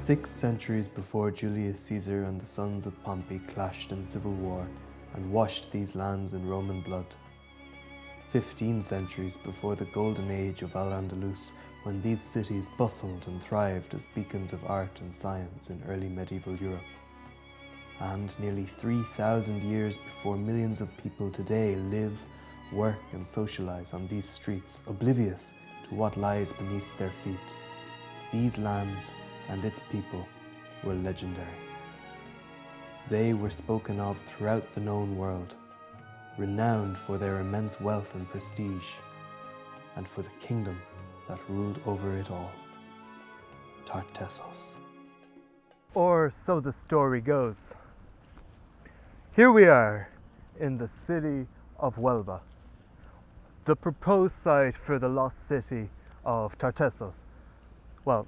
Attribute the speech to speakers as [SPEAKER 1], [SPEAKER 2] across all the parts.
[SPEAKER 1] 6 centuries before Julius Caesar and the sons of Pompey clashed in civil war and washed these lands in Roman blood. 15 centuries before the golden age of Al-Andalus, when these cities bustled and thrived as beacons of art and science in early medieval Europe. And nearly 3,000 years before millions of people today live, work and socialize on these streets, oblivious to what lies beneath their feet. These lands and its people were legendary. They were spoken of throughout the known world, renowned for their immense wealth and prestige, and for the kingdom that ruled over it all, Tartessos.
[SPEAKER 2] Or so the story goes. Here we are in the city of Huelva, the proposed site for the lost city of Tartessos. Well,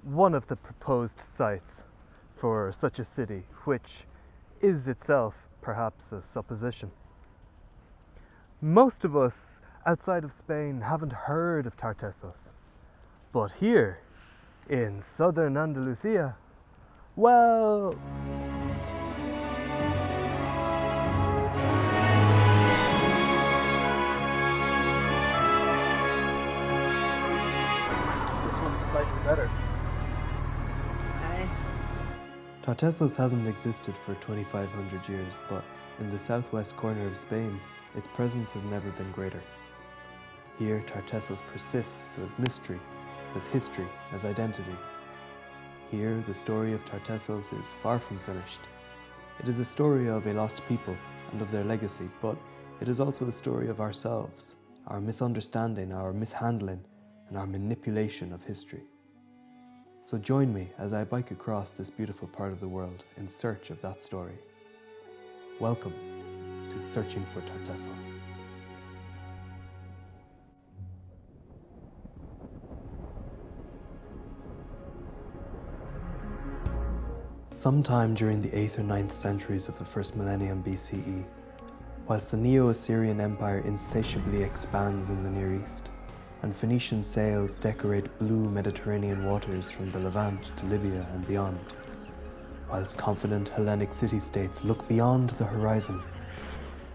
[SPEAKER 2] one of the proposed sites for such a city, which is itself perhaps a supposition. Most of us outside of Spain haven't heard of Tartessos, but here in southern Andalusia, well, this one's slightly better.
[SPEAKER 1] Tartessos hasn't existed for 2,500 years, but in the southwest corner of Spain, its presence has never been greater. Here, Tartessos persists as mystery, as history, as identity. Here, the story of Tartessos is far from finished. It is a story of a lost people and of their legacy, but it is also a story of ourselves, our misunderstanding, our mishandling, and our manipulation of history. So join me as I bike across this beautiful part of the world in search of that story. Welcome to Searching for Tartessos. Sometime during the 8th or 9th centuries of the first millennium BCE, whilst the Neo-Assyrian Empire insatiably expands in the Near East, and Phoenician sails decorate blue Mediterranean waters from the Levant to Libya and beyond, whilst confident Hellenic city-states look beyond the horizon,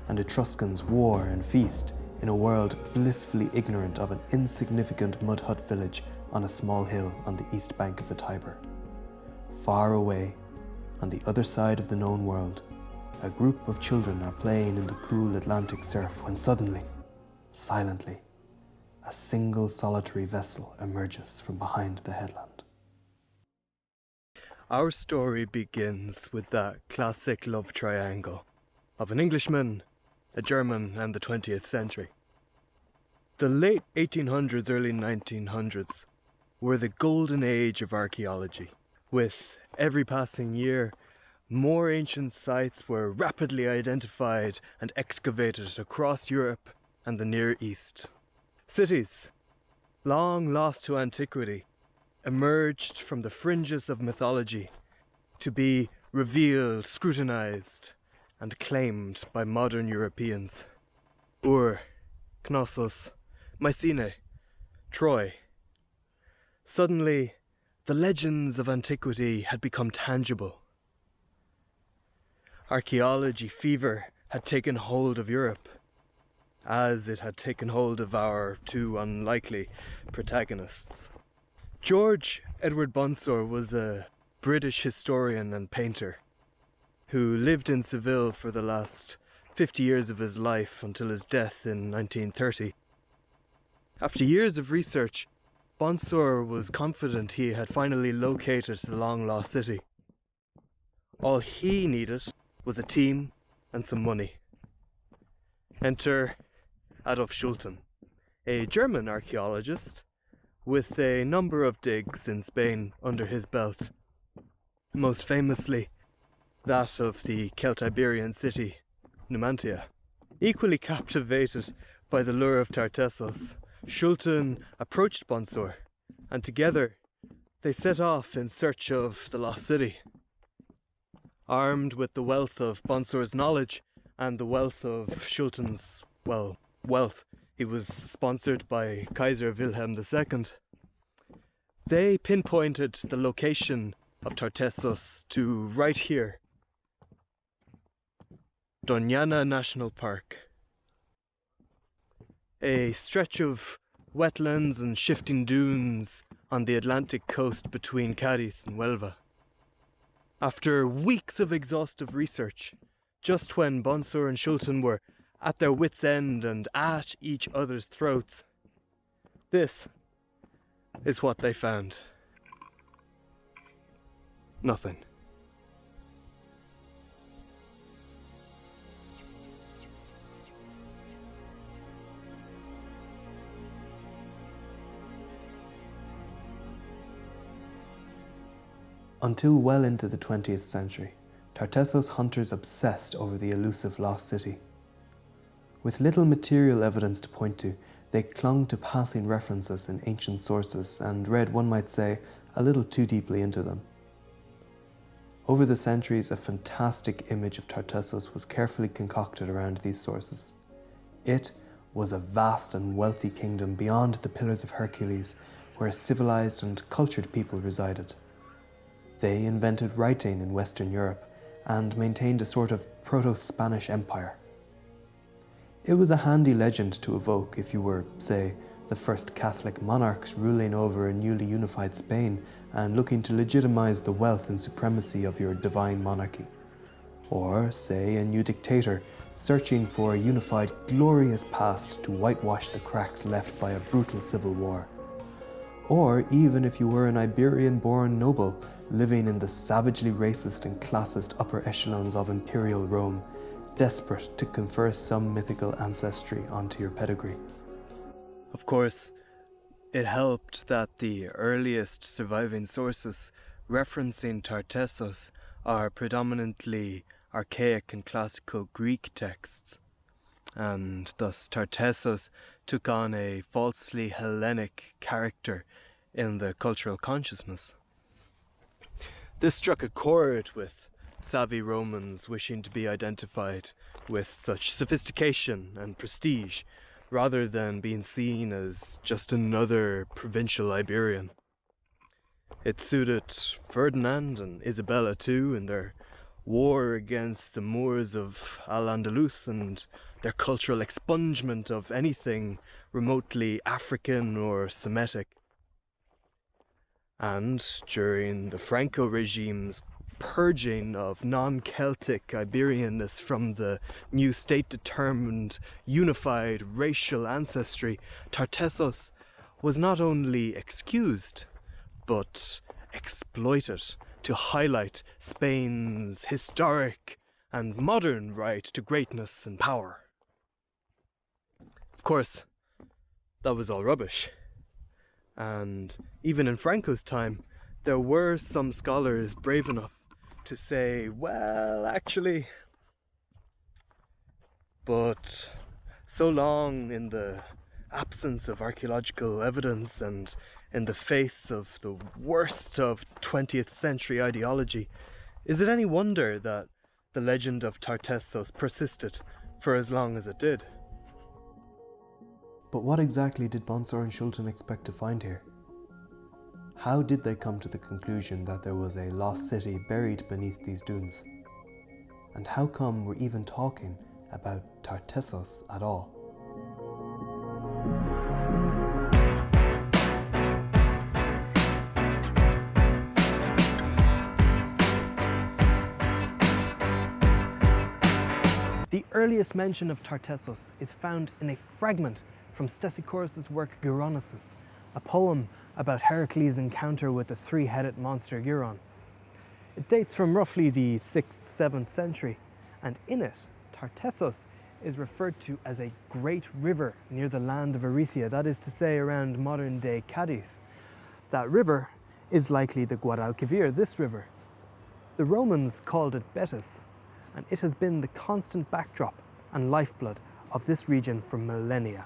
[SPEAKER 1] and Etruscans war and feast in a world blissfully ignorant of an insignificant mud hut village on a small hill on the east bank of the Tiber. Far away, on the other side of the known world, a group of children are playing in the cool Atlantic surf when suddenly, silently, a single solitary vessel emerges from behind the headland.
[SPEAKER 2] Our story begins with that classic love triangle of an Englishman, a German, and the 20th century. The late 1800s, early 1900s were the golden age of archaeology. With every passing year, more ancient sites were rapidly identified and excavated across Europe and the Near East. Cities, long lost to antiquity, emerged from the fringes of mythology to be revealed, scrutinized, and claimed by modern Europeans. Ur, Knossos, Mycenae, Troy. Suddenly, the legends of antiquity had become tangible. Archaeology fever had taken hold of Europe, as it had taken hold of our two unlikely protagonists. George Edward Bonsor was a British historian and painter who lived in Seville for the last 50 years of his life until his death in 1930. After years of research, Bonsor was confident he had finally located the long-lost city. All he needed was a team and some money. Enter Adolf Schulten, a German archaeologist with a number of digs in Spain under his belt. Most famously, that of the Iberian city, Numantia. Equally captivated by the lure of Tartessos, Schulten approached Bonsor, and together they set off in search of the lost city. Armed with the wealth of Bonsor's knowledge and the wealth of Schulten's, wealth, he was sponsored by Kaiser Wilhelm II. They pinpointed the location of Tartessos to right here, Doñana National Park. A stretch of wetlands and shifting dunes on the Atlantic coast between Cádiz and Huelva. After weeks of exhaustive research, just when Bonsor and Schulten were at their wits' end and at each other's throats, this is what they found. Nothing.
[SPEAKER 1] Until well into the 20th century, Tartessos hunters obsessed over the elusive lost city. With little material evidence to point to, they clung to passing references in ancient sources and read, one might say, a little too deeply into them. Over the centuries, a fantastic image of Tartessos was carefully concocted around these sources. It was a vast and wealthy kingdom beyond the Pillars of Hercules, where civilized and cultured people resided. They invented writing in Western Europe and maintained a sort of proto-Spanish empire. It was a handy legend to evoke if you were, say, the first Catholic monarchs ruling over a newly unified Spain and looking to legitimize the wealth and supremacy of your divine monarchy. Or, say, a new dictator searching for a unified, glorious past to whitewash the cracks left by a brutal civil war. Or even if you were an Iberian-born noble living in the savagely racist and classist upper echelons of imperial Rome, desperate to confer some mythical ancestry onto your pedigree.
[SPEAKER 2] Of course, it helped that the earliest surviving sources referencing Tartessos are predominantly archaic and classical Greek texts, and thus Tartessos took on a falsely Hellenic character in the cultural consciousness. This struck a chord with savvy Romans wishing to be identified with such sophistication and prestige, rather than being seen as just another provincial Iberian. It suited Ferdinand and Isabella too in their war against the Moors of Al-Andalus and their cultural expungement of anything remotely African or Semitic. And during the Franco regime's purging of non-Celtic Iberianness from the new state-determined, unified racial ancestry, Tartessos was not only excused, but exploited to highlight Spain's historic and modern right to greatness and power. Of course, that was all rubbish. And even in Franco's time, there were some scholars brave enough to say, well, actually, but so long in the absence of archaeological evidence and in the face of the worst of 20th century ideology, is it any wonder that the legend of Tartessos persisted for as long as it did?
[SPEAKER 1] But what exactly did Bonsor and Schulten expect to find here? How did they come to the conclusion that there was a lost city buried beneath these dunes? And how come we're even talking about Tartessos at all?
[SPEAKER 2] The earliest mention of Tartessos is found in a fragment from Stesichorus' work Geronosus, a poem about Heracles' encounter with the three-headed monster Euron. It dates from roughly the 6th, 7th century, and in it, Tartessos is referred to as a great river near the land of Erythia, that is to say around modern-day Cádiz. That river is likely the Guadalquivir, this river. The Romans called it Betis, and it has been the constant backdrop and lifeblood of this region for millennia.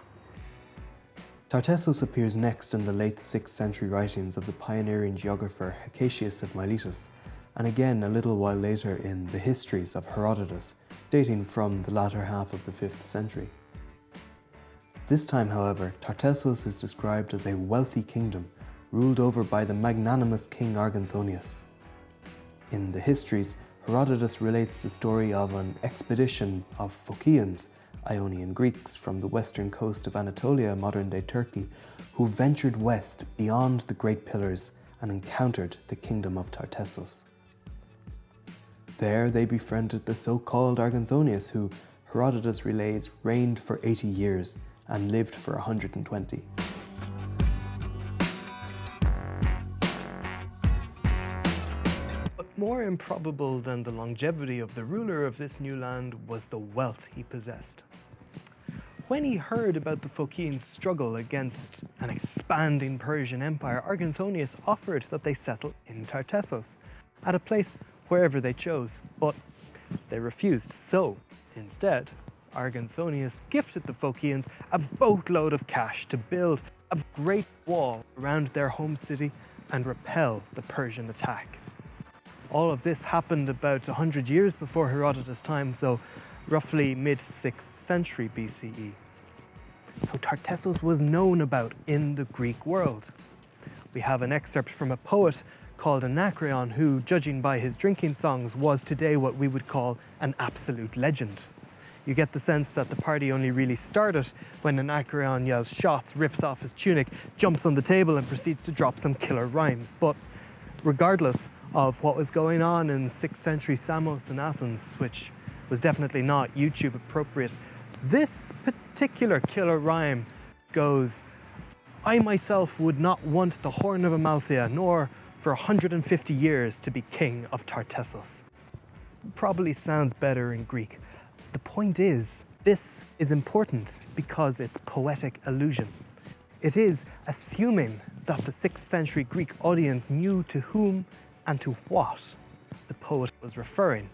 [SPEAKER 1] Tartessos appears next in the late 6th century writings of the pioneering geographer Hecatius of Miletus, and again a little while later in the histories of Herodotus, dating from the latter half of the 5th century. This time, however, Tartessos is described as a wealthy kingdom ruled over by the magnanimous King Arganthonius. In the histories, Herodotus relates the story of an expedition of Phocaeans, Ionian Greeks from the western coast of Anatolia, modern-day Turkey, who ventured west beyond the Great Pillars and encountered the kingdom of Tartessos. There they befriended the so-called Arganthonius, who Herodotus relays reigned for 80 years and lived for 120.
[SPEAKER 2] More improbable than the longevity of the ruler of this new land was the wealth he possessed. When he heard about the Phocaeans' struggle against an expanding Persian Empire, Arganthonius offered that they settle in Tartessos, at a place wherever they chose, but they refused. So, instead, Arganthonius gifted the Phocaeans a boatload of cash to build a great wall around their home city and repel the Persian attack. All of this happened about 100 years before Herodotus' time, so roughly mid-6th century BCE. So Tartessos was known about in the Greek world. We have an excerpt from a poet called Anacreon who, judging by his drinking songs, was today what we would call an absolute legend. You get the sense that the party only really started when Anacreon yells shots, rips off his tunic, jumps on the table and proceeds to drop some killer rhymes. But regardless of what was going on in 6th century Samos in Athens, which was definitely not YouTube appropriate, this particular killer rhyme goes, "I myself would not want the horn of Amalthea, nor for 150 years to be king of Tartessos." Probably sounds better in Greek. The point is, this is important because it's poetic allusion. It is assuming that the 6th century Greek audience knew to whom and to what the poet was referring.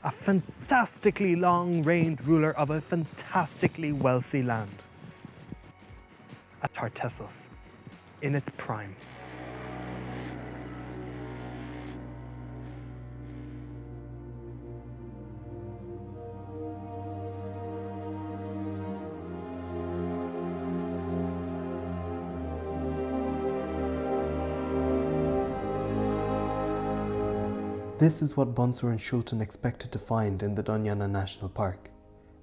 [SPEAKER 2] A fantastically long-reigned ruler of a fantastically wealthy land. A Tartessos, in its prime.
[SPEAKER 1] This is what Bonsor and Schulten expected to find in the Doñana National Park,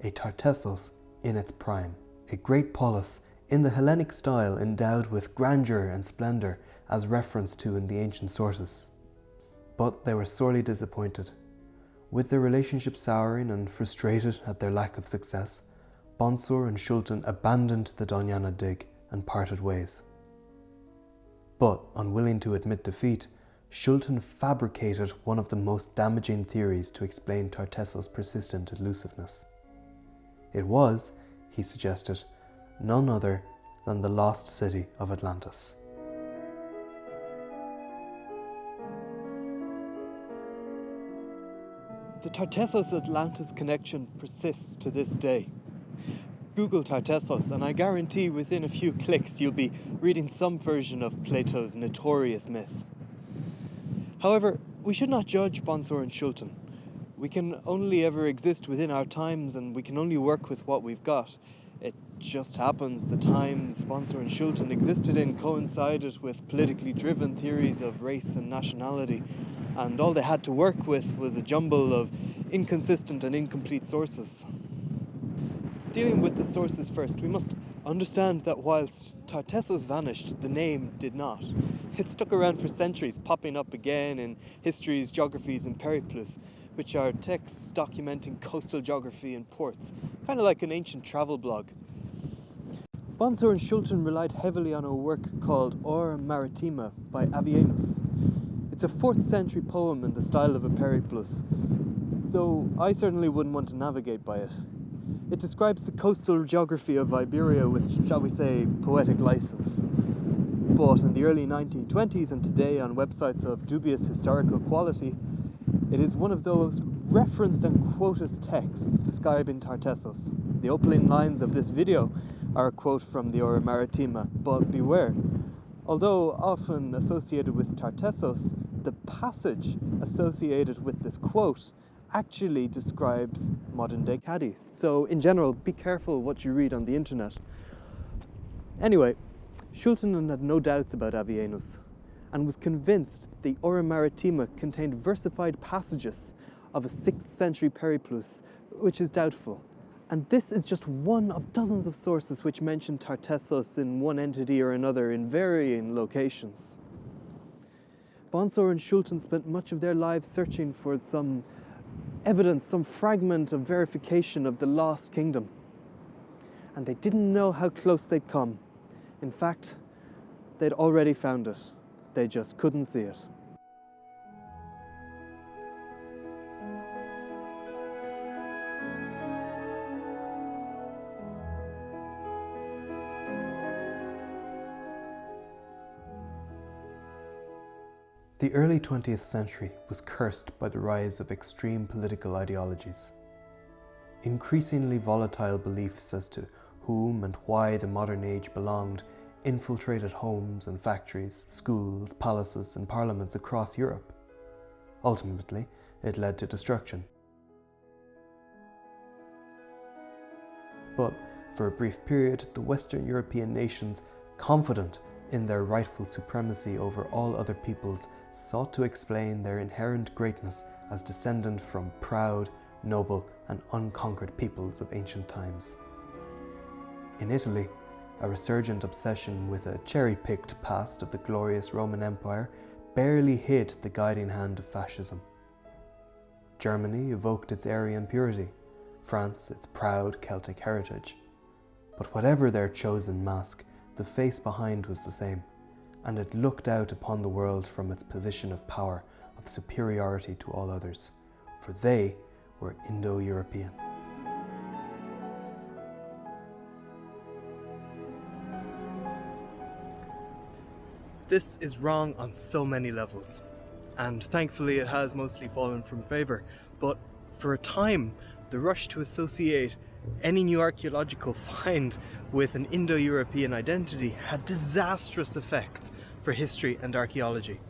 [SPEAKER 1] a Tartessos in its prime, a great polis in the Hellenic style endowed with grandeur and splendour as referenced to in the ancient sources. But they were sorely disappointed. With their relationship souring and frustrated at their lack of success, Bonsor and Schulten abandoned the Doñana dig and parted ways. But, unwilling to admit defeat, Schulten fabricated one of the most damaging theories to explain Tartessos' persistent elusiveness. It was, he suggested, none other than the lost city of Atlantis.
[SPEAKER 2] The Tartessos-Atlantis connection persists to this day. Google Tartessos and I guarantee within a few clicks you'll be reading some version of Plato's notorious myth. However, we should not judge Bonsor and Schulten. We can only ever exist within our times and we can only work with what we've got. It just happens the times Bonsor and Schulten existed in coincided with politically driven theories of race and nationality, and all they had to work with was a jumble of inconsistent and incomplete sources. Dealing with the sources first, we must understand that whilst Tartessos vanished, the name did not. It stuck around for centuries, popping up again in histories, geographies and periplus, which are texts documenting coastal geography and ports, kind of like an ancient travel blog. Bonsor and Schulten relied heavily on a work called Or Maritima by Avienus. It's a 4th century poem in the style of a periplus, though I certainly wouldn't want to navigate by it. It describes the coastal geography of Iberia with, shall we say, poetic license. But in the early 1920s and today on websites of dubious historical quality, it is one of those referenced and quoted texts describing Tartessos. The opening lines of this video are a quote from the Or Maritima, but beware. Although often associated with Tartessos, the passage associated with this quote actually describes modern-day Cadiz. So in general, be careful what you read on the internet. Anyway, Schulten had no doubts about Avienus, and was convinced the Ora Maritima contained versified passages of a 6th century periplus, which is doubtful. And this is just one of dozens of sources which mention Tartessos in one entity or another in varying locations. Bonsor and Schulten spent much of their lives searching for some evidence, some fragment of verification of the lost kingdom. And they didn't know how close they'd come. In fact, they'd already found it. They just couldn't see it.
[SPEAKER 1] The early 20th century was cursed by the rise of extreme political ideologies. Increasingly volatile beliefs as to whom and why the modern age belonged infiltrated homes and factories, schools, palaces and parliaments across Europe. Ultimately, it led to destruction. But for a brief period, the Western European nations, confident in their rightful supremacy over all other peoples, sought to explain their inherent greatness as descendant from proud, noble and unconquered peoples of ancient times. In Italy, a resurgent obsession with a cherry-picked past of the glorious Roman Empire barely hid the guiding hand of fascism. Germany evoked its Aryan purity, France its proud Celtic heritage. But whatever their chosen mask, the face behind was the same, and it looked out upon the world from its position of power, of superiority to all others, for they were Indo-European.
[SPEAKER 2] This is wrong on so many levels, and thankfully it has mostly fallen from favour, but for a time the rush to associate any new archaeological find with an Indo-European identity had disastrous effects for history and archaeology.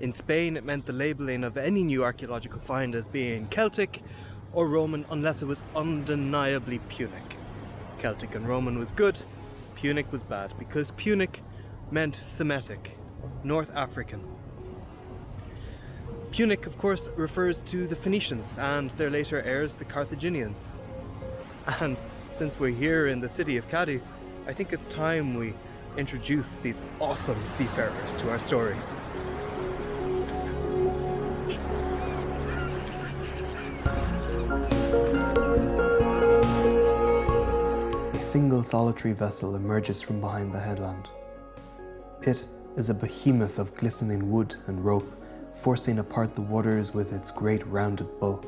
[SPEAKER 2] In Spain, it meant the labelling of any new archaeological find as being Celtic or Roman unless it was undeniably Punic. Celtic and Roman was good, Punic was bad, because Punic meant Semitic, North African. Punic, of course, refers to the Phoenicians and their later heirs, the Carthaginians. And since we're here in the city of Cadiz, I think it's time we introduce these awesome seafarers to our story.
[SPEAKER 1] A single solitary vessel emerges from behind the headland. It is a behemoth of glistening wood and rope, forcing apart the waters with its great rounded bulk.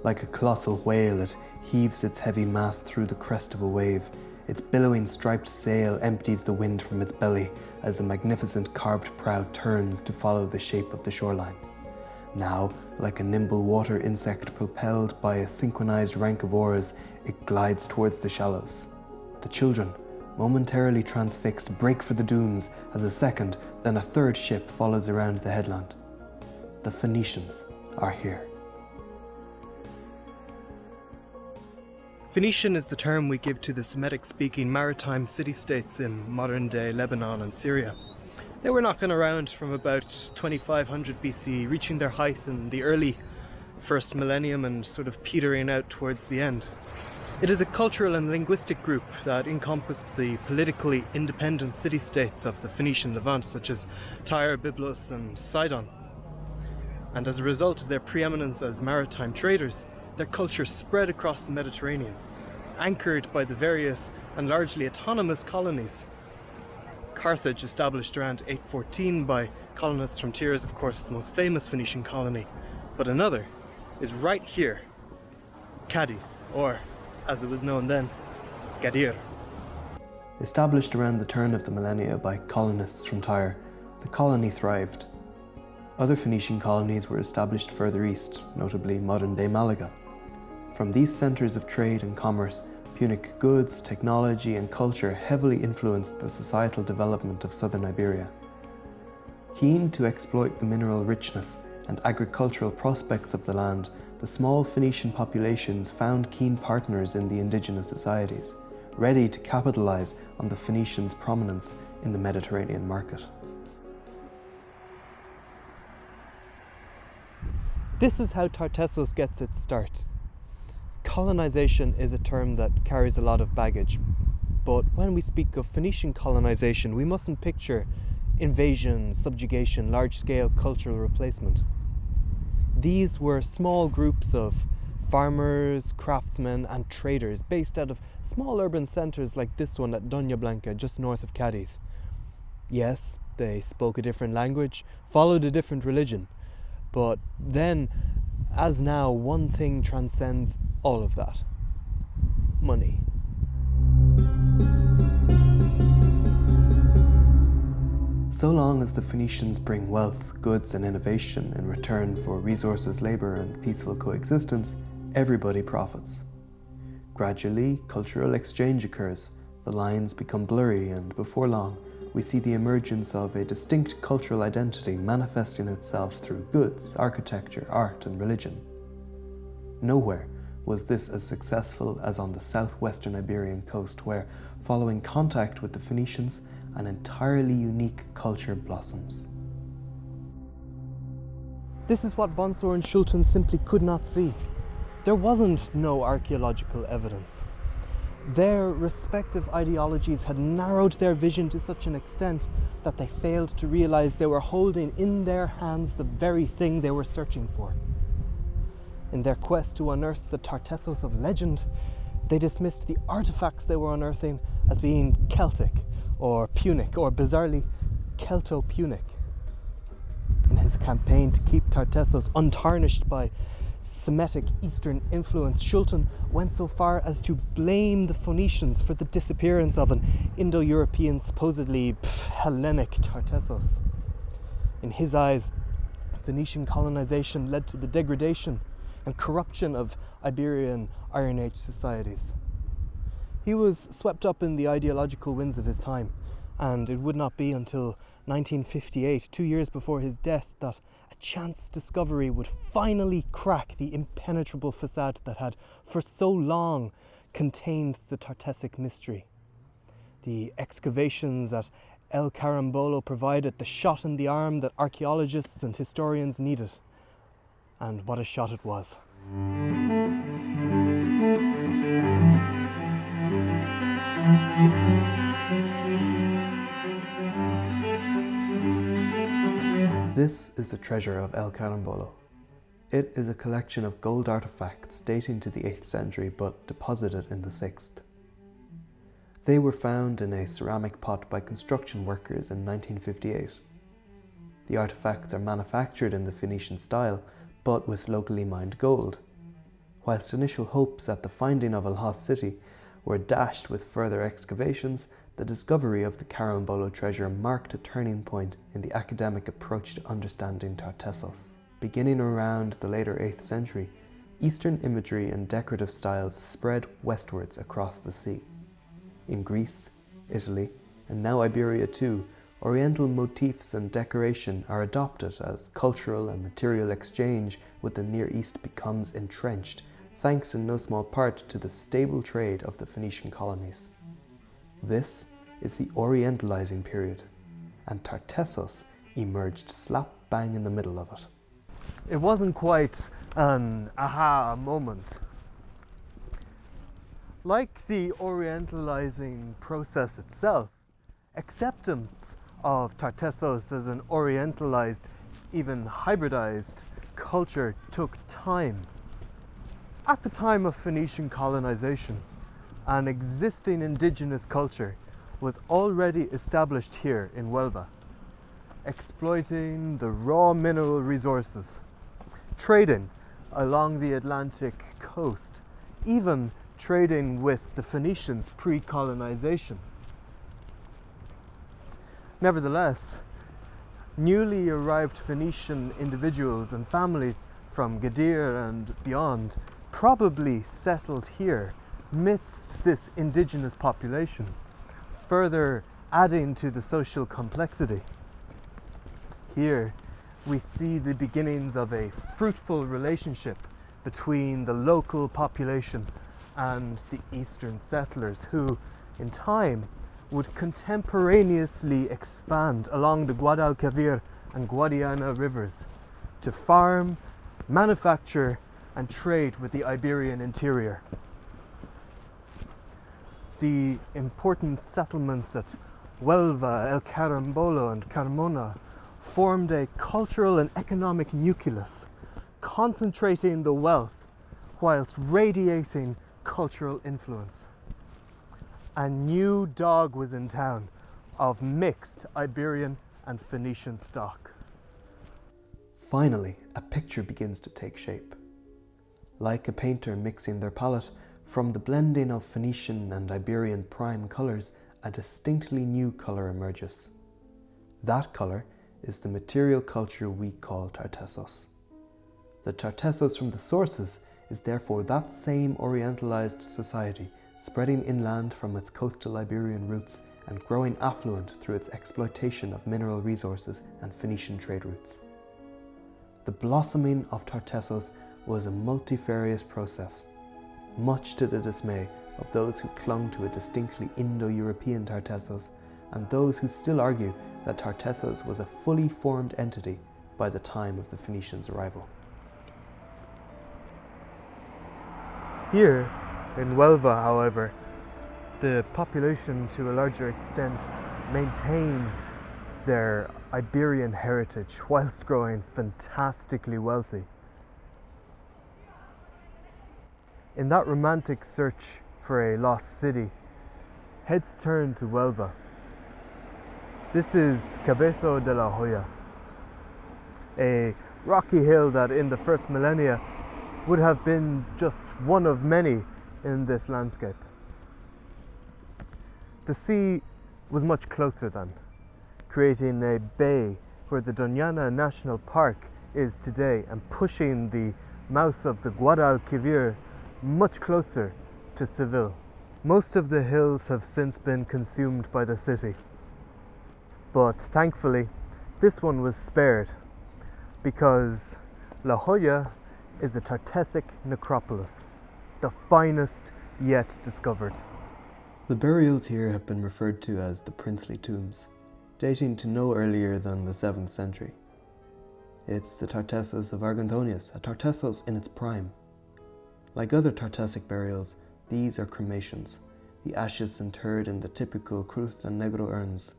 [SPEAKER 1] Like a colossal whale, it heaves its heavy mast through the crest of a wave. Its billowing striped sail empties the wind from its belly as the magnificent carved prow turns to follow the shape of the shoreline. Now, like a nimble water insect propelled by a synchronized rank of oars, it glides towards the shallows. The children, momentarily transfixed, break for the dunes as a second, then a third ship follows around the headland. The Phoenicians are here.
[SPEAKER 2] Phoenician is the term we give to the Semitic-speaking maritime city-states in modern-day Lebanon and Syria. They were knocking around from about 2500 BC, reaching their height in the early first millennium and sort of petering out towards the end. It is a cultural and linguistic group that encompassed the politically independent city-states of the Phoenician Levant, such as Tyre, Byblos and Sidon. And as a result of their preeminence as maritime traders, their culture spread across the Mediterranean, anchored by the various and largely autonomous colonies. Carthage, established around 814 by colonists from Tyre, is of course the most famous Phoenician colony, but another is right here, Cadiz, or as it was known then, Gadir.
[SPEAKER 1] Established around the turn of the millennia by colonists from Tyre, the colony thrived. Other Phoenician colonies were established further east, notably modern-day Malaga. From these centres of trade and commerce, Punic goods, technology and culture heavily influenced the societal development of southern Iberia. Keen to exploit the mineral richness and agricultural prospects of the land, the small Phoenician populations found keen partners in the indigenous societies, ready to capitalize on the Phoenicians' prominence in the Mediterranean market.
[SPEAKER 2] This is how Tartessos gets its start. Colonization is a term that carries a lot of baggage, but when we speak of Phoenician colonization, we mustn't picture invasion, subjugation, large-scale cultural replacement. These were small groups of farmers, craftsmen and traders based out of small urban centres like this one at Doña Blanca, just north of Cadiz. Yes, they spoke a different language, followed a different religion, but then, as now, one thing transcends all of that: money.
[SPEAKER 1] So long as the Phoenicians bring wealth, goods and innovation in return for resources, labour and peaceful coexistence, everybody profits. Gradually, cultural exchange occurs, the lines become blurry, and before long, we see the emergence of a distinct cultural identity manifesting itself through goods, architecture, art and religion. Nowhere was this as successful as on the southwestern Iberian coast, where, following contact with the Phoenicians, an entirely unique culture blossoms.
[SPEAKER 2] This is what Bonsor and Schulten simply could not see. There wasn't no archaeological evidence. Their respective ideologies had narrowed their vision to such an extent that they failed to realize they were holding in their hands the very thing they were searching for. In their quest to unearth the Tartessos of legend, they dismissed the artifacts they were unearthing as being Celtic or Punic, or bizarrely, Celto-Punic. In his campaign to keep Tartessos untarnished by Semitic Eastern influence, Schulten went so far as to blame the Phoenicians for the disappearance of an Indo-European, supposedly Hellenic Tartessos. In his eyes, Phoenician colonization led to the degradation and corruption of Iberian Iron Age societies. He was swept up in the ideological winds of his time, and it would not be until 1958, 2 years before his death, that a chance discovery would finally crack the impenetrable facade that had for so long contained the Tartessic mystery. The excavations at El Carambolo provided the shot in the arm that archaeologists and historians needed. And what a shot it was.
[SPEAKER 1] This is the treasure of El Carambolo. It is a collection of gold artifacts dating to the 8th century but deposited in the 6th. They were found in a ceramic pot by construction workers in 1958. The artifacts are manufactured in the Phoenician style, but with locally mined gold. Whilst initial hopes at the finding of El Has city were dashed with further excavations, the discovery of the Carambolo treasure marked a turning point in the academic approach to understanding Tartessos. Beginning around the later 8th century, Eastern imagery and decorative styles spread westwards across the sea. In Greece, Italy, and now Iberia too, Oriental motifs and decoration are adopted as cultural and material exchange with the Near East becomes entrenched, thanks in no small part to the stable trade of the Phoenician colonies. This is the Orientalising period, and Tartessos emerged slap bang in the middle of it.
[SPEAKER 2] It wasn't quite an aha moment. Like the Orientalising process itself, acceptance of Tartessos as an Orientalised, even hybridized culture took time. At the time of Phoenician colonization, an existing indigenous culture was already established here in Huelva, exploiting the raw mineral resources, trading along the Atlantic coast, even trading with the Phoenicians pre-colonization. Nevertheless, newly arrived Phoenician individuals and families from Gadir and beyond probably settled here midst this indigenous population, further adding to the social complexity. Here we see the beginnings of a fruitful relationship between the local population and the eastern settlers who, in time, would contemporaneously expand along the Guadalquivir and Guadiana rivers to farm, manufacture, and trade with the Iberian interior. The important settlements at Huelva, El Carambolo, and Carmona formed a cultural and economic nucleus, concentrating the wealth whilst radiating cultural influence. A new dog was in town of mixed Iberian and Phoenician stock.
[SPEAKER 1] Finally, a picture begins to take shape. Like a painter mixing their palette, from the blending of Phoenician and Iberian prime colours, a distinctly new colour emerges. That colour is the material culture we call Tartessos. The Tartessos from the sources is therefore that same orientalised society spreading inland from its coastal Iberian roots and growing affluent through its exploitation of mineral resources and Phoenician trade routes. The blossoming of Tartessos was a multifarious process, much to the dismay of those who clung to a distinctly Indo-European Tartessos and those who still argue that Tartessos was a fully formed entity by the time of the Phoenicians' arrival.
[SPEAKER 2] Here, in Huelva, however, the population to a larger extent maintained their Iberian heritage whilst growing fantastically wealthy. In that romantic search for a lost city, heads turned to Huelva. This is Cabezo de la Joya, a rocky hill that in the first millennia would have been just one of many in this landscape. The sea was much closer then, creating a bay where the Doñana National Park is today and pushing the mouth of the Guadalquivir much closer to Seville. Most of the hills have since been consumed by the city, but thankfully this one was spared because La Joya is a Tartessic necropolis, the finest yet discovered.
[SPEAKER 1] The burials here have been referred to as the princely tombs, dating to no earlier than the 7th century. It's the Tartessos of Argentonius, a Tartessos in its prime. Like other Tartessic burials, these are cremations, the ashes interred in the typical Cruz and Negro urns,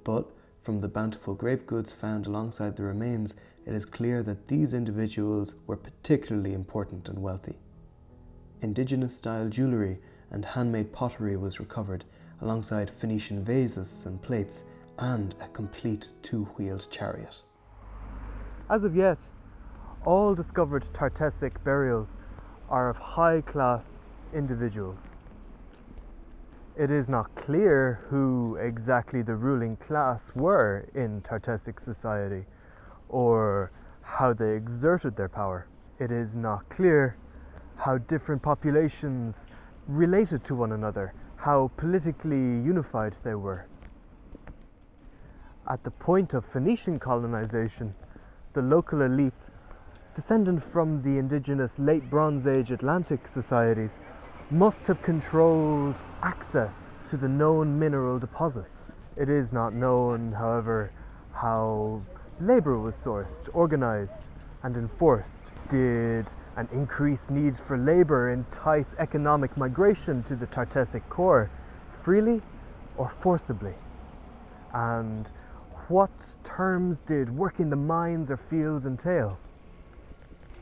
[SPEAKER 1] but from the bountiful grave goods found alongside the remains, it is clear that these individuals were particularly important and wealthy. Indigenous-style jewellery and handmade pottery was recovered, alongside Phoenician vases and plates, and a complete two-wheeled chariot.
[SPEAKER 2] As of yet, all discovered Tartessic burials are of high-class individuals. It is not clear who exactly the ruling class were in Tartessic society, or how they exerted their power. It is not clear how different populations related to one another, how politically unified they were. At the point of Phoenician colonization, the local elites, descendant from the indigenous late Bronze Age Atlantic societies, must have controlled access to the known mineral deposits. It is not known, however, how labour was sourced, organised, and enforced. Did an increased need for labour entice economic migration to the Tartessic core, freely or forcibly? And what terms did working the mines or fields entail?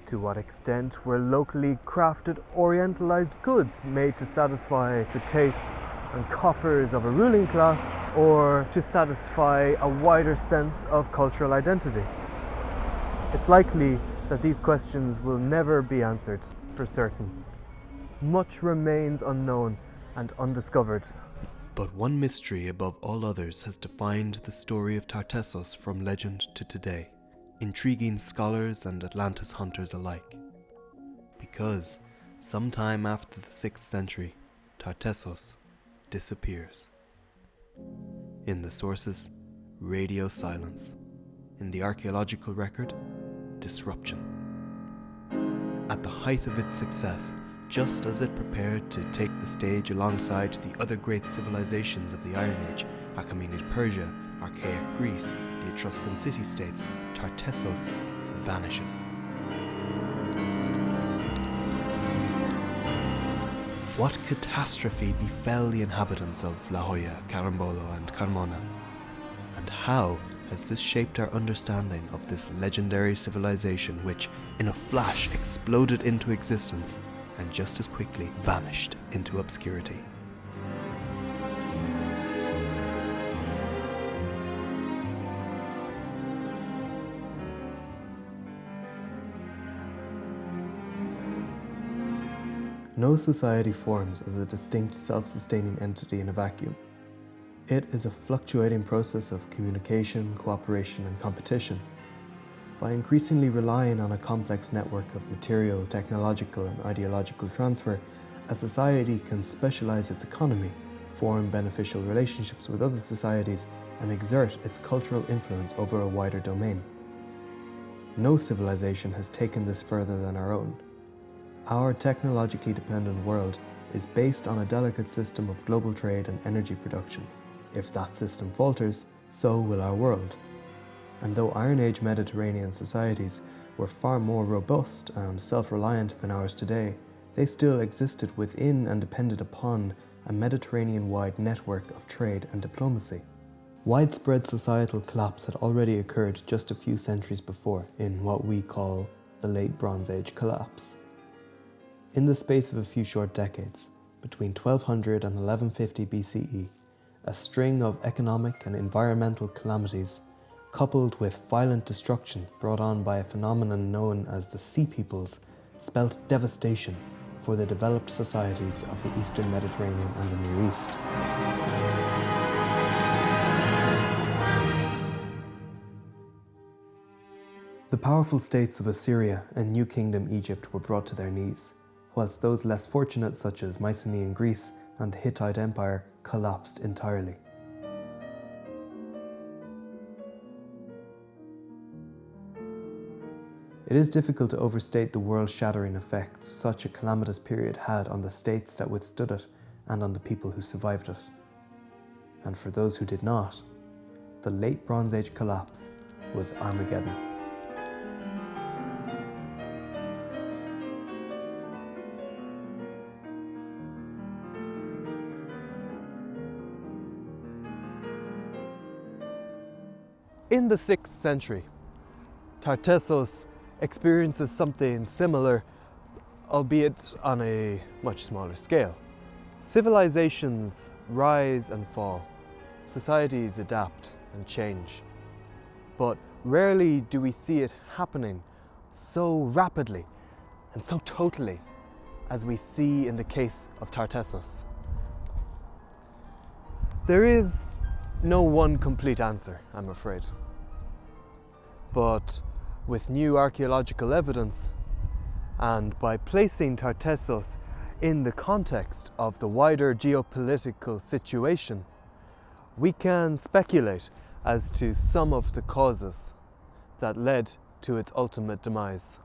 [SPEAKER 2] To what extent were locally crafted orientalized goods made to satisfy the tastes and coffers of a ruling class, or to satisfy a wider sense of cultural identity? It's likely that these questions will never be answered for certain. Much remains unknown and undiscovered.
[SPEAKER 1] But one mystery above all others has defined the story of Tartessos from legend to today, intriguing scholars and Atlantis-hunters alike. Because, sometime after the 6th century, Tartessos disappears. In the sources, radio silence. In the archaeological record, disruption. At the height of its success, just as it prepared to take the stage alongside the other great civilizations of the Iron Age, Achaemenid Persia, archaic Greece, the Etruscan city-states, Tartessos vanishes. What catastrophe befell the inhabitants of La Joya, Carambolo and Carmona? And how has this shaped our understanding of this legendary civilization which, in a flash, exploded into existence and just as quickly vanished into obscurity? No society forms as a distinct self-sustaining entity in a vacuum. It is a fluctuating process of communication, cooperation, and competition. By increasingly relying on a complex network of material, technological, and ideological transfer, a society can specialize its economy, form beneficial relationships with other societies, and exert its cultural influence over a wider domain. No civilization has taken this further than our own. Our technologically dependent world is based on a delicate system of global trade and energy production. If that system falters, so will our world. And though Iron Age Mediterranean societies were far more robust and self-reliant than ours today, they still existed within and depended upon a Mediterranean-wide network of trade and diplomacy. Widespread societal collapse had already occurred just a few centuries before in what we call the Late Bronze Age collapse. In the space of a few short decades, between 1200 and 1150 BCE, a string of economic and environmental calamities, coupled with violent destruction brought on by a phenomenon known as the Sea Peoples, spelt devastation for the developed societies of the Eastern Mediterranean and the Near East. The powerful states of Assyria and New Kingdom Egypt were brought to their knees, whilst those less fortunate such as Mycenaean Greece and the Hittite Empire collapsed entirely. It is difficult to overstate the world-shattering effects such a calamitous period had on the states that withstood it and on the people who survived it. And for those who did not, the Late Bronze Age collapse was Armageddon.
[SPEAKER 2] In the 6th century, Tartessos experiences something similar, albeit on a much smaller scale. Civilizations rise and fall. Societies adapt and change. But rarely do we see it happening so rapidly and so totally as we see in the case of Tartessos. There is no one complete answer, I'm afraid. But with new archaeological evidence, and by placing Tartessos in the context of the wider geopolitical situation, we can speculate as to some of the causes that led to its ultimate demise.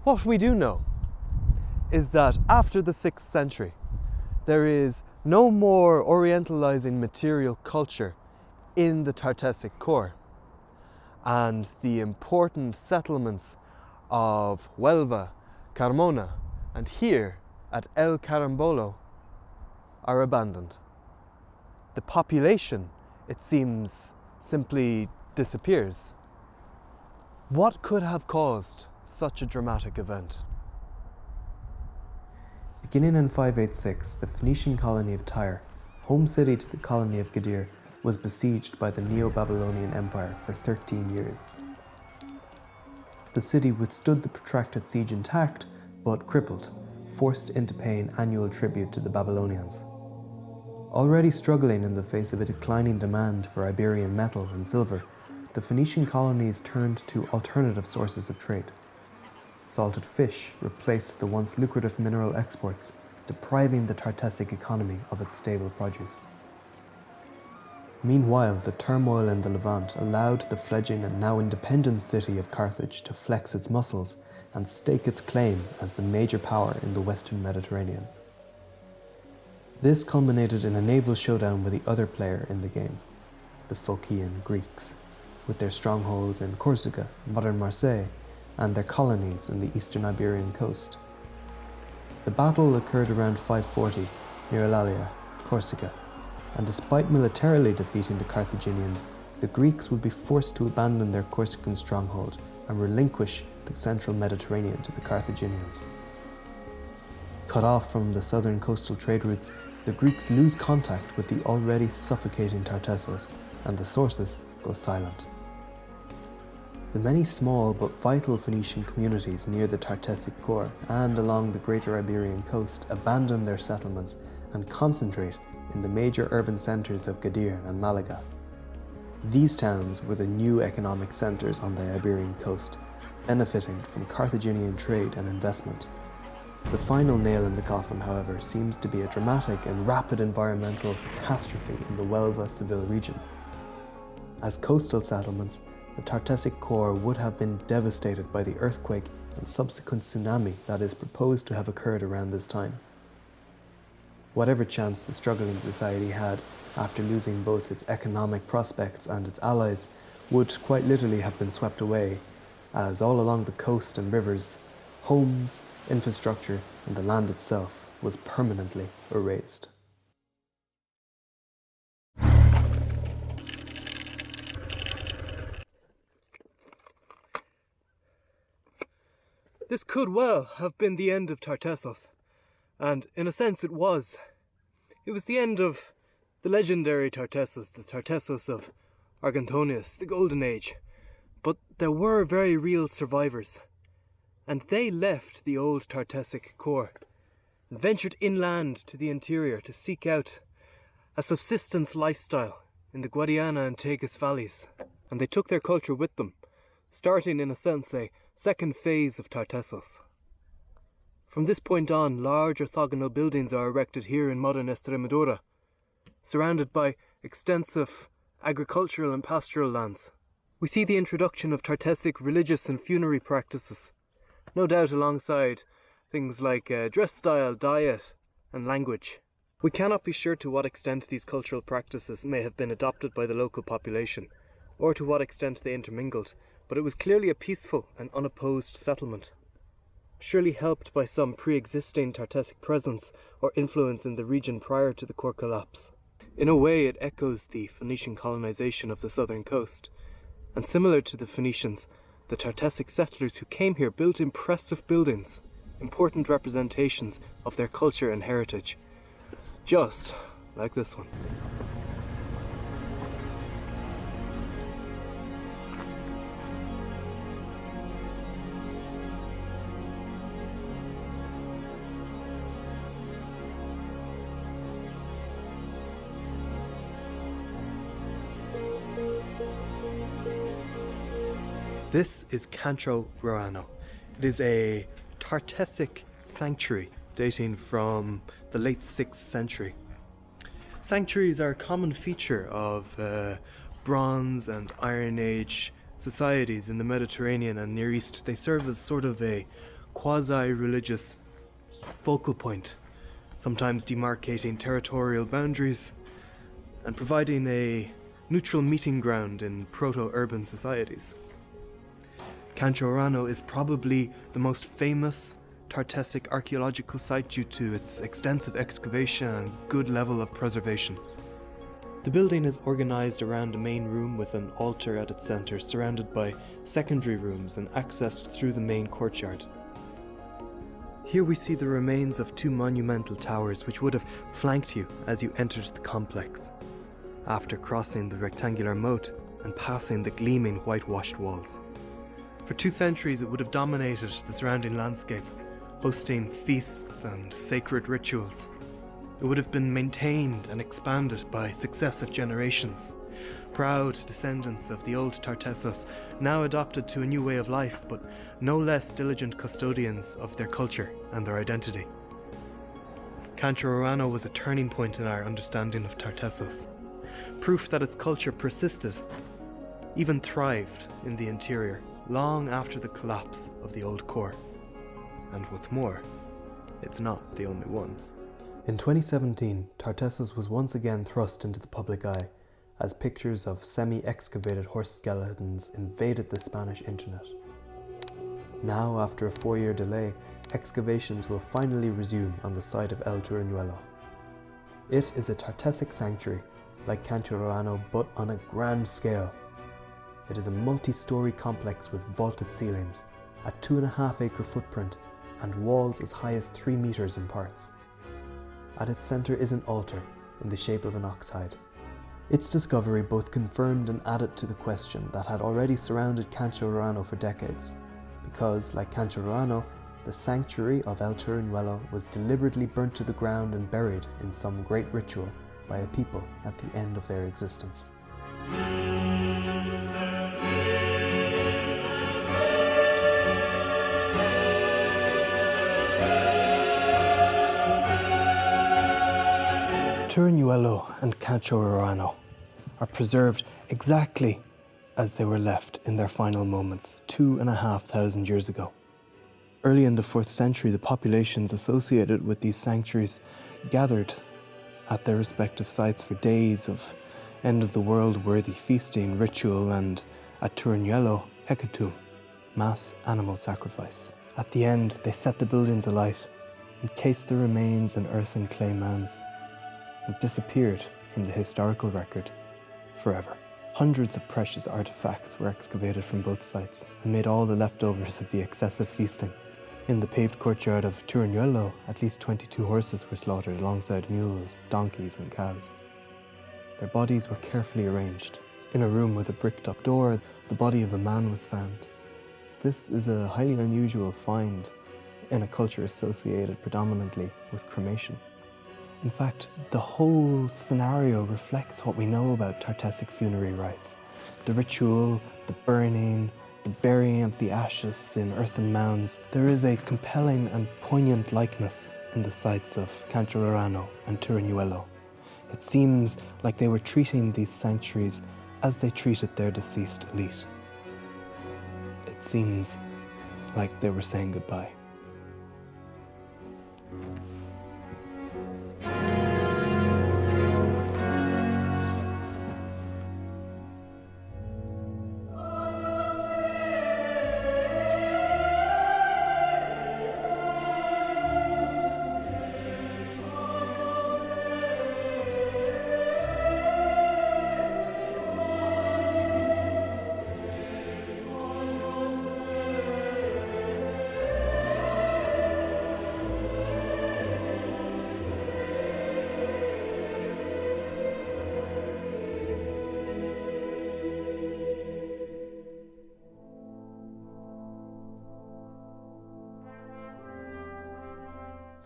[SPEAKER 2] What we do know is that after the 6th century, there is no more Orientalising material culture in the Tartessic core, and the important settlements of Huelva, Carmona, and here at El Carambolo are abandoned. The population, it seems, simply disappears. What could have caused such a dramatic event?
[SPEAKER 1] Beginning in 586, the Phoenician colony of Tyre, home city to the colony of Gadir, was besieged by the Neo-Babylonian Empire for 13 years. The city withstood the protracted siege intact, but crippled, forced into paying annual tribute to the Babylonians. Already struggling in the face of a declining demand for Iberian metal and silver, the Phoenician colonies turned to alternative sources of trade. Salted fish replaced the once lucrative mineral exports, depriving the Tartessic economy of its stable produce. Meanwhile, the turmoil in the Levant allowed the fledgling and now independent city of Carthage to flex its muscles and stake its claim as the major power in the Western Mediterranean. This culminated in a naval showdown with the other player in the game, the Phocian Greeks, with their strongholds in Corsica, modern Marseille, and their colonies in the eastern Iberian coast. The battle occurred around 540 near Eulalia, Corsica, and despite militarily defeating the Carthaginians, the Greeks would be forced to abandon their Corsican stronghold and relinquish the central Mediterranean to the Carthaginians. Cut off from the southern coastal trade routes, the Greeks lose contact with the already suffocating Tartessos, and the sources go silent. The many small but vital Phoenician communities near the Tartessic core and along the greater Iberian coast abandon their settlements and concentrate in the major urban centres of Gadir and Malaga. These towns were the new economic centres on the Iberian coast, benefiting from Carthaginian trade and investment. The final nail in the coffin, however, seems to be a dramatic and rapid environmental catastrophe in the Huelva Seville region. As coastal settlements, the Tartessic core would have been devastated by the earthquake and subsequent tsunami that is proposed to have occurred around this time. Whatever chance the struggling society had after losing both its economic prospects and its allies would quite literally have been swept away, as all along the coast and rivers, homes, infrastructure, and the land itself was permanently erased.
[SPEAKER 2] This could well have been the end of Tartessos, and in a sense it was. It was the end of the legendary Tartessos, the Tartessos of Argentonius, the Golden Age. But there were very real survivors, and they left the old Tartessic core and ventured inland to the interior to seek out a subsistence lifestyle in the Guadiana and Tagus valleys, and they took their culture with them, starting in a sense a second phase of Tartessos. From this point on, large orthogonal buildings are erected here in modern Extremadura, surrounded by extensive agricultural and pastoral lands. We see the introduction of Tartessic religious and funerary practices, no doubt alongside things like dress style, diet, and language. We cannot be sure to what extent these cultural practices may have been adopted by the local population, or to what extent they intermingled, but it was clearly a peaceful and unopposed settlement, surely helped by some pre-existing Tartessic presence or influence in the region prior to the core collapse. In a way, it echoes the Phoenician colonization of the southern coast, and similar to the Phoenicians, the Tartessic settlers who came here built impressive buildings, important representations of their culture and heritage, just like this one. This is Cancho, Roano. It is a Tartessic sanctuary dating from the late 6th century. Sanctuaries are a common feature of Bronze and Iron Age societies in the Mediterranean and Near East. They serve as sort of a quasi-religious focal point, sometimes demarcating territorial boundaries and providing a neutral meeting ground in proto-urban societies. Cancho Roano is probably the most famous Tartessic archaeological site due to its extensive excavation and good level of preservation. The building is organised around a main room with an altar at its centre, surrounded by secondary rooms and accessed through the main courtyard. Here we see the remains of two monumental towers which would have flanked you as you entered the complex, after crossing the rectangular moat and passing the gleaming whitewashed walls. For 2 centuries it would have dominated the surrounding landscape, hosting feasts and sacred rituals. It would have been maintained and expanded by successive generations, proud descendants of the old Tartessos, now adopted to a new way of life, but no less diligent custodians of their culture and their identity. Cancho Roano was a turning point in our understanding of Tartessos. proof that its culture persisted, even thrived in the interior, long after the collapse of the old core. And what's more, it's not the only one.
[SPEAKER 1] In 2017, Tartessos was once again thrust into the public eye as pictures of semi-excavated horse skeletons invaded the Spanish internet. Now, after a 4-year delay, excavations will finally resume on the site of El Turuñuelo. It is a Tartessic sanctuary, like Cancho Roano, but on a grand scale. It is a multi-story complex with vaulted ceilings, a 2.5-acre footprint, and walls as high as 3 meters in parts. At its center is an altar in the shape of an ox hide. Its discovery both confirmed and added to the question that had already surrounded Cancho Roano for decades, because, like Cancho Roano, the sanctuary of El Turuñuelo was deliberately burnt to the ground and buried in some great ritual by a people at the end of their existence. Turuñuelo and Cancho Roano are preserved exactly as they were left in their final moments 2,500 years ago. Early in the 4th century, the populations associated with these sanctuaries gathered at their respective sites for days of end-of-the-world worthy feasting, ritual, and at Turuñuelo, hecatomb, mass animal sacrifice. At the end, they set the buildings alight, encased the remains in earth and clay mounds, and disappeared from the historical record forever. Hundreds of precious artifacts were excavated from both sites and made all the leftovers of the excessive feasting. In the paved courtyard of Turuñuelo, at least 22 horses were slaughtered alongside mules, donkeys, and cows. Their bodies were carefully arranged. In a room with a bricked-up door, the body of a man was found. This is a highly unusual find in a culture associated predominantly with cremation. In fact, the whole scenario reflects what we know about Tartessic funerary rites. The ritual, the burning, the burying of the ashes in earthen mounds. There is a compelling and poignant likeness in the sites of Cancho Roano and Turuñuelo. It seems like they were treating these sanctuaries as they treated their deceased elite. It seems like they were saying goodbye.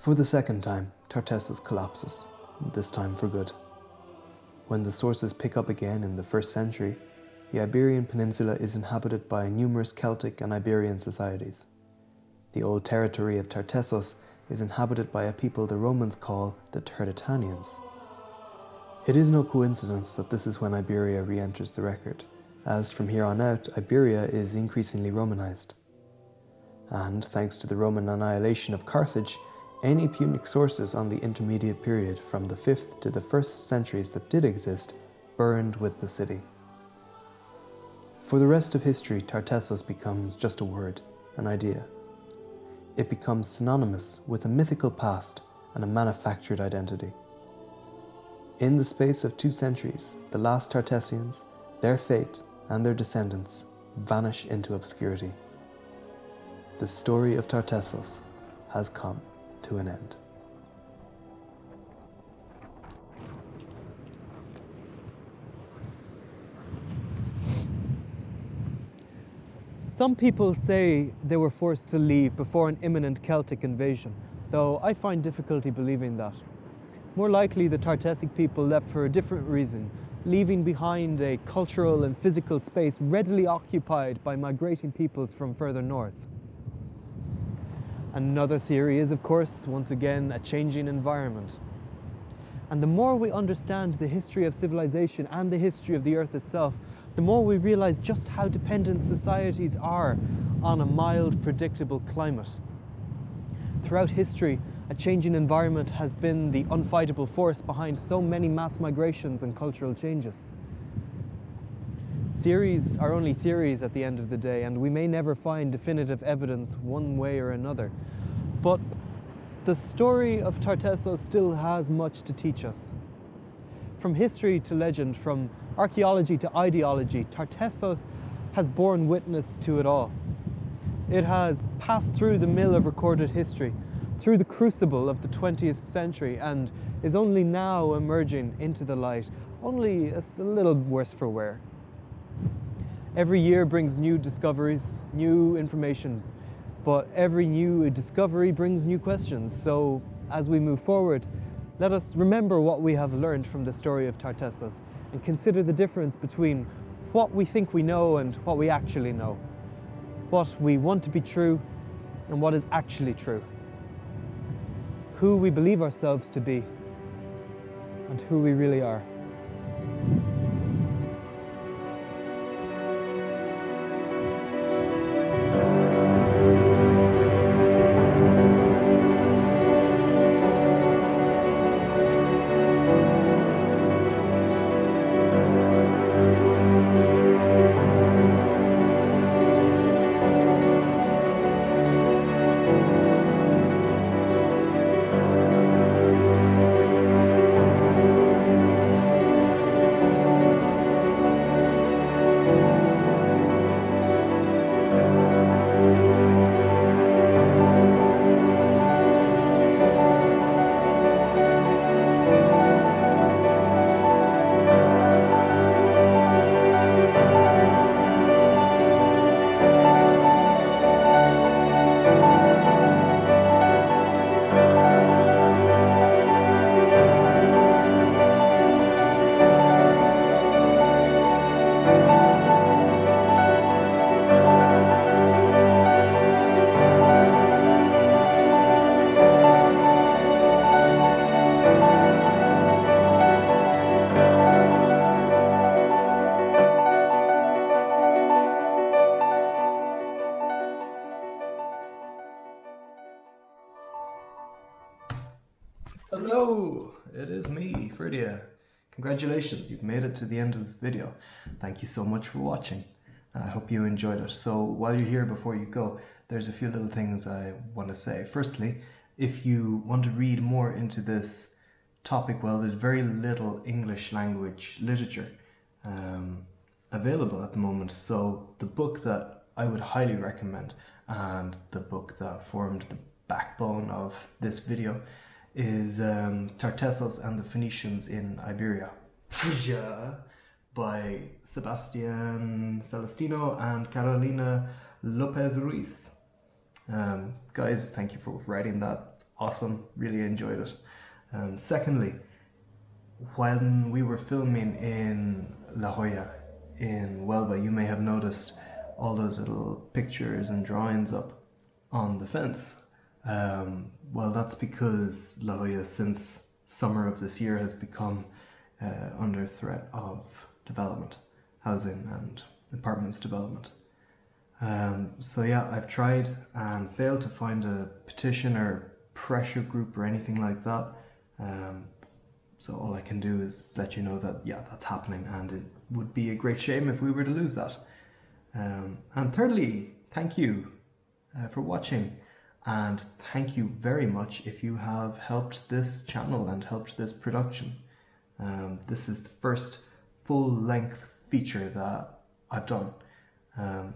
[SPEAKER 1] For the second time, Tartessos collapses, this time for good. When the sources pick up again in the 1st century, the Iberian Peninsula is inhabited by numerous Celtic and Iberian societies. The old territory of Tartessos is inhabited by a people the Romans call the Tartessians. It is no coincidence that this is when Iberia re-enters the record, as from here on out, Iberia is increasingly Romanized. And thanks to the Roman annihilation of Carthage, any Punic sources on the intermediate period from the 5th to the 1st centuries that did exist burned with the city. For the rest of history, Tartessos becomes just a word, an idea. It becomes synonymous with a mythical past and a manufactured identity. In the space of 2 centuries, the last Tartessians, their fate, and their descendants vanish into obscurity. The story of Tartessos has come to an end.
[SPEAKER 2] Some people say they were forced to leave before an imminent Celtic invasion, though I find difficulty believing that. More likely, the Tartessic people left for a different reason, leaving behind a cultural and physical space readily occupied by migrating peoples from further north. Another theory is, of course, once again, a changing environment.
[SPEAKER 1] And the more we understand the history of civilization and the history of the Earth itself, the more we realize just how dependent societies are on a mild, predictable climate. Throughout history, a changing environment has been the unfightable force behind so many mass migrations and cultural changes. Theories are only theories at the end of the day, and we may never find definitive evidence one way or another. But the story of Tartessos still has much to teach us. From history to legend, from archaeology to ideology, Tartessos has borne witness to it all. It has passed through the mill of recorded history, through the crucible of the 20th century, and is only now emerging into the light, only a little worse for wear. Every year brings new discoveries, new information, but every new discovery brings new questions. So as we move forward, let us remember what we have learned from the story of Tartessos and consider the difference between what we think we know and what we actually know, what we want to be true and what is actually true, who we believe ourselves to be and who we really are.
[SPEAKER 2] Hello, it is me, Ferdia. Congratulations, you've made it to the end of this video. Thank you so much for watching. I hope you enjoyed it. So while you're here, before you go, there's a few little things I want to say. Firstly, if you want to read more into this topic, well, there's very little English language literature available at the moment. So the book that I would highly recommend, and the book that formed the backbone of this video, is Tartessos and the Phoenicians in Iberia by Sebastian Celestino and Carolina Lopez Ruiz. Guys, thank you for writing that. It's awesome, really enjoyed it. Secondly, when we were filming in La Joya in Huelva, you may have noticed all those little pictures and drawings up on the fence. Well, that's because La Joya, since summer of this year, has become under threat of development, housing and apartments development. So yeah, I've tried and failed to find a petition or pressure group or anything like that. So all I can do is let you know that, yeah, that's happening, and it would be a great shame if we were to lose that. And thirdly, thank you for watching. And thank you very much if you have helped this channel and helped this production. This is the first full-length feature that I've done.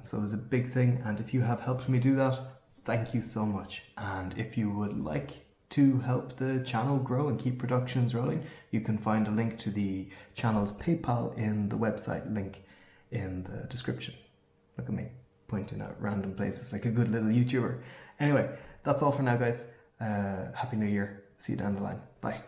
[SPEAKER 2] So it was a big thing, and if you have helped me do that, thank you so much. And if you would like to help the channel grow and keep productions rolling, you can find a link to the channel's PayPal in the website link in the description. Look at me pointing out random places like a good little YouTuber. Anyway, that's all for now, guys. Happy New Year. See you down the line. Bye.